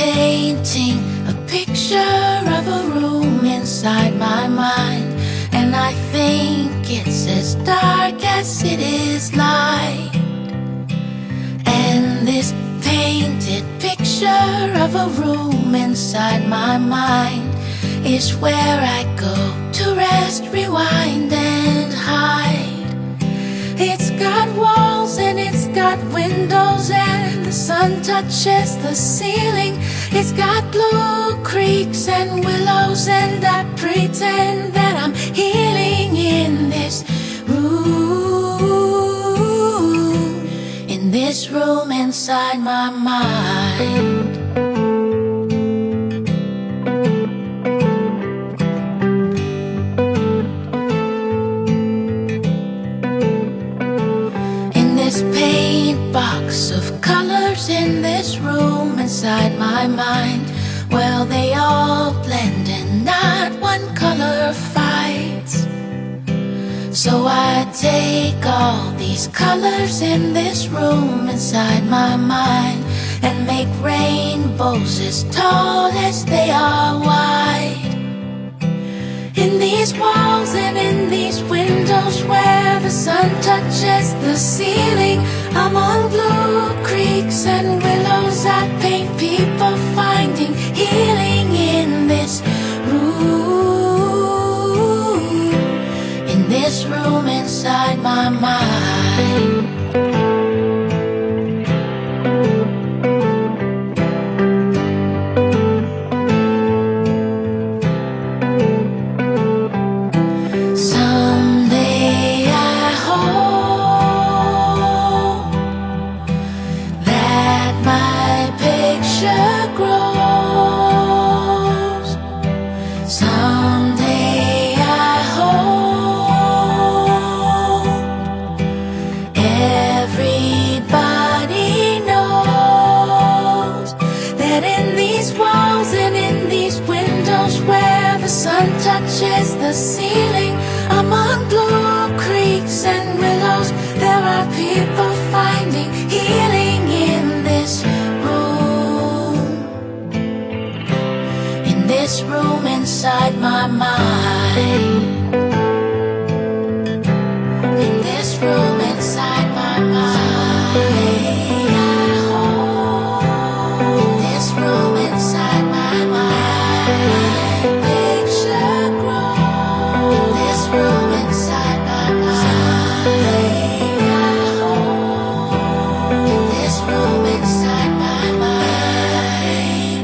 painting a picture of a room inside my mind, and I think it's as dark as it is light. And this painted picture of a room inside my mind is where I go to rest, rewind, and hide. It's got walls and it's got windows, and the sun touches the ceiling. It's got blue creeks and willows, and I pretend that I'm healing in this room, in this room inside my mind. Box of colors in this room inside my mind, well, they all blend and not one color fights. So I take all these colors in this room inside my mind and make rainbows as tall as they are wide. In these walls and in these windows where the sun touches the ceiling, among blue creeks and willows, I paint people finding healing in this room, in this room inside my mind. Someday I hope everybody knows that in these walls and in these windows where the sun touches the ceiling, among blue creeks and willows, there are people finding healing in this room, in this room inside my mind.